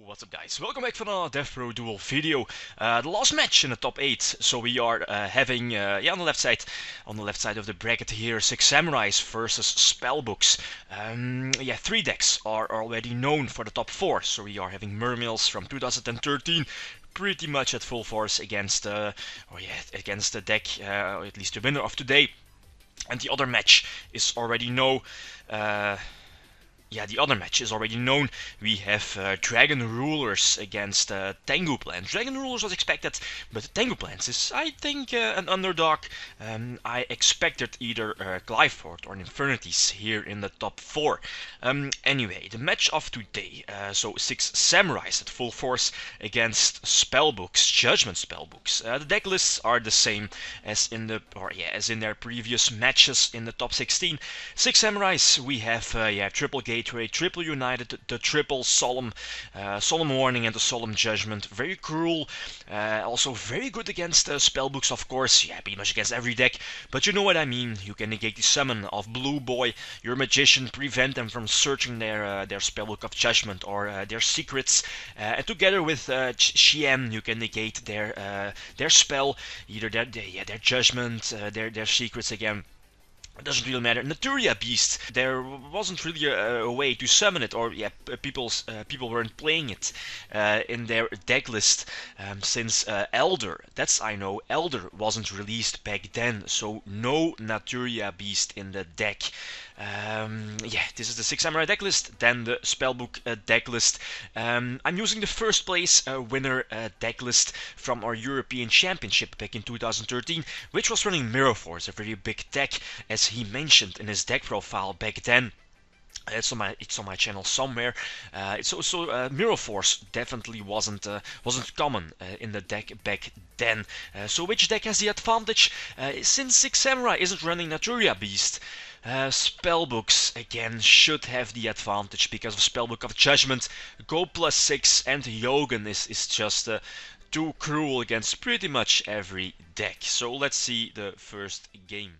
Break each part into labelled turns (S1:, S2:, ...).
S1: What's up, guys? Welcome back for another DevPro Duel video. The last match in the top 8. So we are having on the left side of the bracket here, 6 Samurais versus Spellbooks. 3 decks are already known for the top 4. So we are having Mermills from 2013. Pretty much at full force against against the deck, or at least the winner of today. And the other match is already known. The other match is already known. We have Dragon Rulers against Tengu Plants. Dragon Rulers was expected, but Tengu Plants is, I think, an underdog. I expected either Glyphort or Infernities here in the top 4. Anyway, the match of today. So 6 Samurais at full force against Spellbooks, Judgment Spellbooks. The deck lists are the same as in their previous matches in the top 16. 6 Samurais. We have Triple Gateway, Triple United, the Triple Solemn, Solemn Warning, and the Solemn Judgment. Very cruel. Also very good against Spellbooks, of course. Yeah, pretty much against every deck. But you know what I mean. You can negate the summon of Blue Boy, your Magician, prevent them from searching their Spellbook of Judgment or their secrets. And together with Xian, you can negate their spell, either their Judgment, their secrets again. It doesn't really matter. Naturia Beast, there wasn't really a way to summon it, or people weren't playing it in their deck list since Elder. That's, I know, Elder wasn't released back then, so no Naturia Beast in the deck. This is the 6 Samurai deck list, then the Spellbook deck list. I'm using the first place winner deck list from our European Championship back in 2013, which was running Mirror Force, a very big deck, as he mentioned in his deck profile back then. It's on my channel somewhere. Mirror Force definitely wasn't common in the deck back then. So which deck has the advantage? Since 6 Samurai isn't running Naturia Beast, Spellbooks again should have the advantage because of Spellbook of Judgment. Go +6 and Yogan is just too cruel against pretty much every deck. So let's see the first game.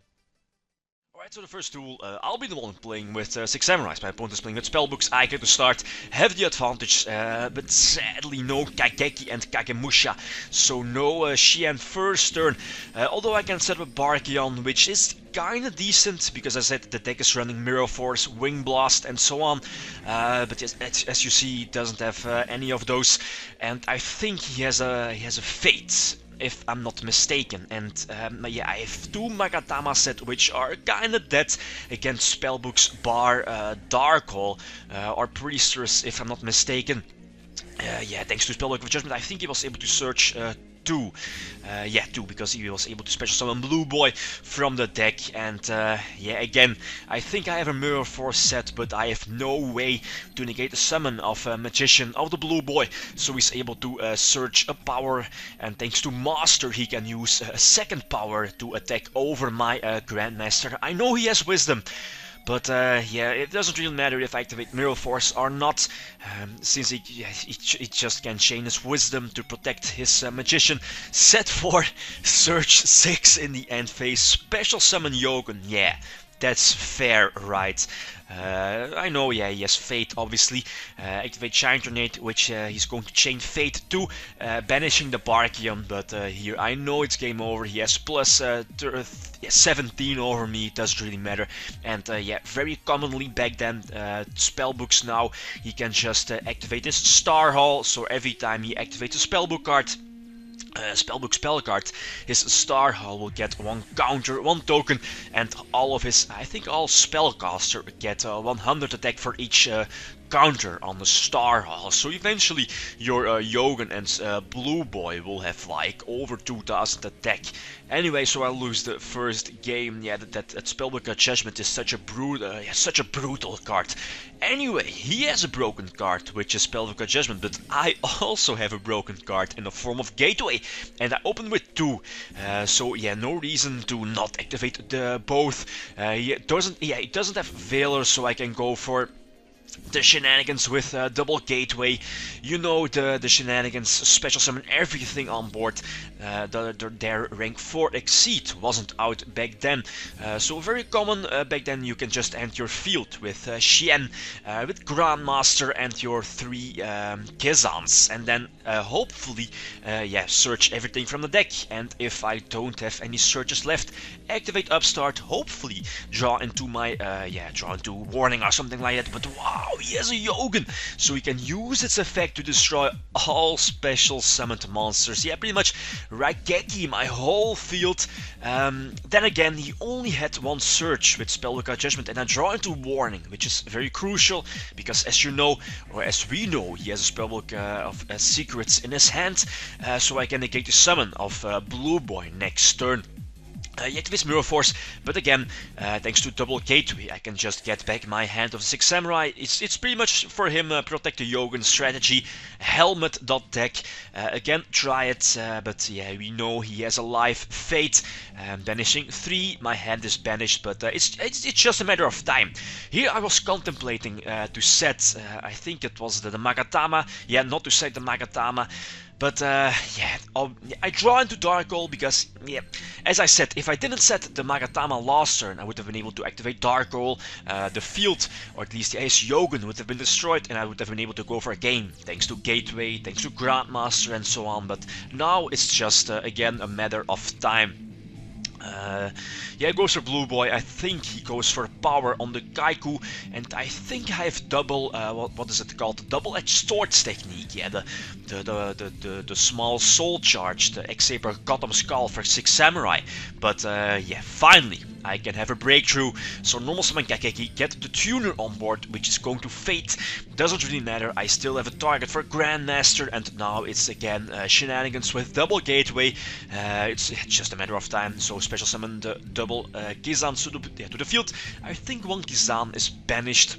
S1: Alright, so the first duel, I'll be the one playing with 6 Samurais. My opponent is playing with Spellbooks. I get to start, have the advantage, but sadly no Kageki and Kagemusha. So no Xian first turn. Although I can set up a Barkion, which is kinda decent, because I said the deck is running Mirror Force, Wing Blast, and so on. But as you see, he doesn't have any of those. And I think he has a Fate, if I'm not mistaken, and I have 2 Magatama set which are kinda dead against Spellbooks bar Darkhole or Priestess, if I'm not mistaken. Thanks to Spellbook of Judgment, I think he was able to search 2, because he was able to special summon Blue Boy from the deck. And again, I think I have a Mirror Force set, but I have no way to negate the summon of Magician of the Blue Boy, so he's able to search a power, and thanks to Master he can use a second power to attack over my Grandmaster. I know he has Wisdom, but it doesn't really matter if I activate Mirror Force or not, since he just can chain his Wisdom to protect his Magician. Set for Search 6 in the end phase, special summon Yogan. Yeah, that's fair, right? I know, he has Fate, obviously. Activate Shine Tornado, which he's going to chain Fate to, banishing the Barkion. But here, I know it's game over. He has plus 17 over me, it doesn't really matter. And very commonly back then, Spellbooks now, he can just activate his Star Hall. So every time he activates a Spellbook card, Spellbook spell card, his Star Hall will get 1 counter, 1 token, and all of his, I think all Spellcaster get 100 attack for each counter on the Star Hall. So eventually your Yogan and Blue Boy will have like over 2000 attack. Anyway, so I lose the first game. That Spellbook of Judgment is such a brutal card. Anyway, he has a broken card, which is Spellbook of Judgment, but I also have a broken card in the form of Gateway, and I open with 2. No reason to not activate the both. He doesn't have Veiler, so I can go for The shenanigans with double gateway, you know the shenanigans, special summon everything on board. Their rank 4 exceed wasn't out back then, so very common back then. You can just end your field with Xian, with Grandmaster and your 3 Kizans, and then hopefully yeah, search everything from the deck. And if I don't have any searches left, activate Upstart, hopefully draw into my yeah, draw into Warning or something like that. But wow, he has a Yogun, so he can use its effect to destroy all special summoned monsters. Yeah, pretty much Raigeki my whole field. Then again, he only had 1 search with Spellbook Judgment, and I draw into Warning, which is very crucial because, as you know, or as we know, he has a Spellbook of Secrets in his hand, so I can negate the summon of Blue Boy next turn. He activates Mirror Force, but again, thanks to double gateway, I can just get back my hand of 6 Samurai. It's pretty much for him protect the Yogun strategy. Helmet.deck, again try it, but yeah, we know he has a live Fate, banishing 3. My hand is banished, but it's just a matter of time. Here I was contemplating to set, I think it was the Magatama. Yeah, not to set the Magatama. But yeah, I draw into Dark Hole because, yeah, as I said, if I didn't set the Magatama last turn, I would have been able to activate Dark Hole, the field, or at least the Ace Yogun would have been destroyed, and I would have been able to go for a game, thanks to Gateway, thanks to Grandmaster, and so on. But now it's just, again, a matter of time. Yeah, he goes for Blue Boy. I think he goes for power on the Kaiku, and I think I have double, what is it called? Double-edged swords technique. Yeah, the small soul charge, the X-Saber Gotham Skull for 6 Samurai. But yeah, finally I can have a breakthrough. So normal summon Kakeki, get the tuner on board, which is going to Fate. Doesn't really matter, I still have a target for Grandmaster, and now it's again shenanigans with double gateway. It's just a matter of time, so special summon the double Kizan to the field. I think 1 Kizan is banished.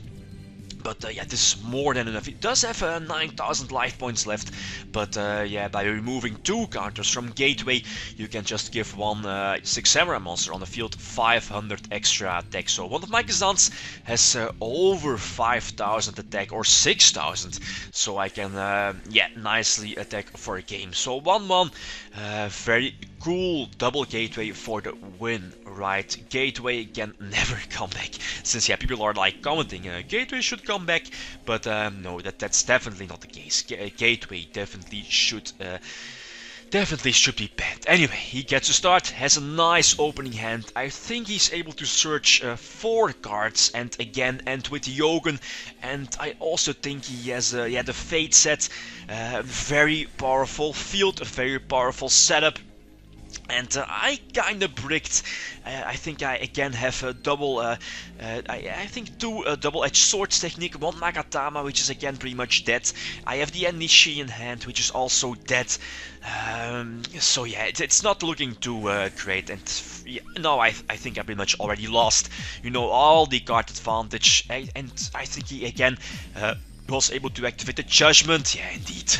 S1: But yeah, this is more than enough. It does have 9,000 life points left, but yeah, by removing 2 counters from Gateway, you can just give 1 6 Samurai monster on the field 500 extra attack. So one of my Kazans has over 5,000 attack, or 6,000, so I can yeah, nicely attack for a game. So 1-1, very cool double Gateway for the win, right? Gateway can never come back, since yeah, people are like commenting Gateway should come back, but no, that's definitely not the case. Gateway definitely should be banned. Anyway, he gets a start, has a nice opening hand. I think he's able to search 4 cards and again end with Yogun, and I also think he has yeah, the Fate set, very powerful field, a very powerful setup. And I kinda bricked. I think I again have a double, I think 2 double-edged swords technique, 1 Magatama, which is again pretty much dead. I have the Enishi in hand, which is also dead. So yeah, it's not looking too great, and yeah, no, I think I pretty much already lost, you know, all the card advantage, and I think he again was able to activate the Judgment. Yeah, indeed.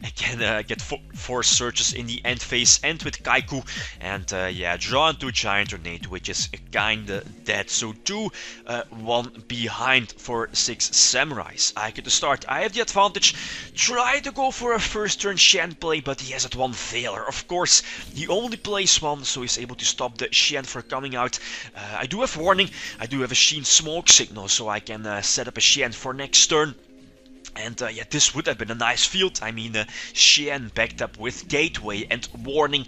S1: Again, get 4 searches in the end phase, end with Kaiku, and yeah, draw into a Giant Tornado, which is kinda dead. So 2-1 behind for 6 Samurais. I get to start. I have the advantage. Try to go for a first turn Shen play, but he has that 1 failure. Of course, he only plays 1, so he's able to stop the Shen for coming out. I do have Warning. I do have a Sheen Smoke Signal, so I can set up a Shen for next turn. And yeah, this would have been a nice field. I mean, Xian backed up with Gateway and Warning,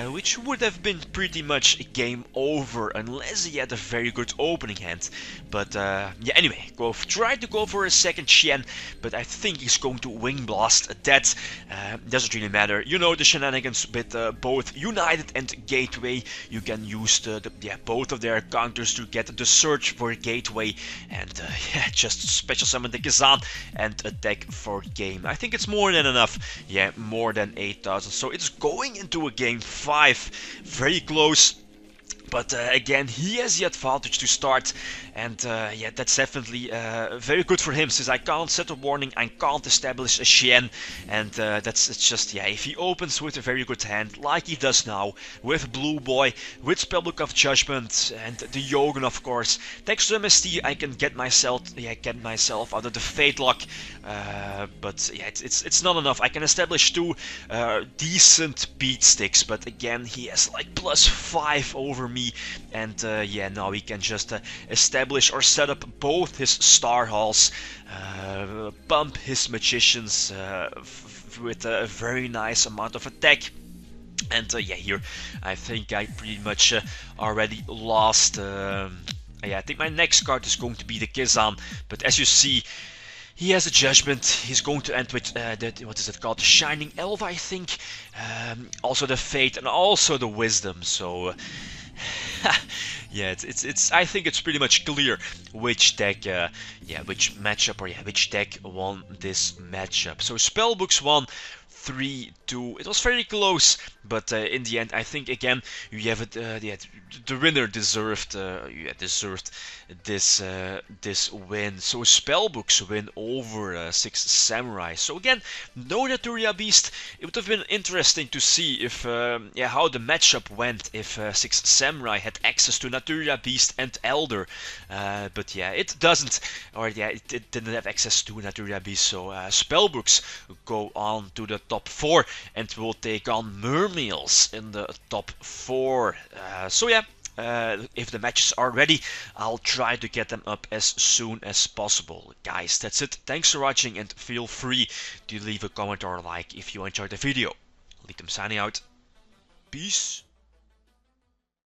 S1: which would have been pretty much game over unless he had a very good opening hand. But yeah, anyway, try to go for a second Xian, but I think he's going to Wing Blast. That doesn't really matter. You know the shenanigans with both United and Gateway. You can use yeah, both of their counters to get the search for Gateway, and yeah, just special summon the Kazan and attack for game. I think it's more than enough. Yeah, more than 8,000. So it's going into a game 5. Very close. But again, he has the advantage to start, and yeah, that's definitely very good for him, since I can't set a warning, I can't establish a Shen, and it's just, yeah, if he opens with a very good hand, like he does now, with Blue Boy, with Spellbook of Judgment, and the Yogan, of course, thanks to MST, I can get myself out of the Fate Lock, but yeah, it's not enough. I can establish 2 decent beat sticks, but again, he has like +5 over me. And yeah, now we can just establish or set up both his Star Halls, bump his Magicians with a very nice amount of attack. And yeah, here I think I pretty much already lost. Yeah, I think my next card is going to be the Kizan, but as you see, he has a Judgment. He's going to end with what is it called? The Shining Elf, I think. Also the Fate and also the Wisdom. So yeah, it's. I think it's pretty much clear which deck, which matchup, or yeah, which deck won this matchup. So Spellbooks won 3-2. It was very close, but in the end, I think again you have it. The winner deserved. Deserved this this win. So Spellbooks win over 6 Samurai. So again, no Naturia Beast. It would have been interesting to see if how the matchup went if 6 Samurai had access to Naturia Beast and Elder. But yeah, it doesn't, or yeah, it didn't have access to Naturia Beast. So Spellbooks go on to the top 4 and will take on Mermails in the top 4. So yeah. If the matches are ready, I'll try to get them up as soon as possible. Guys, that's it. Thanks for watching, and feel free to leave a comment or a like if you enjoyed the video. Lead them signing out. Peace.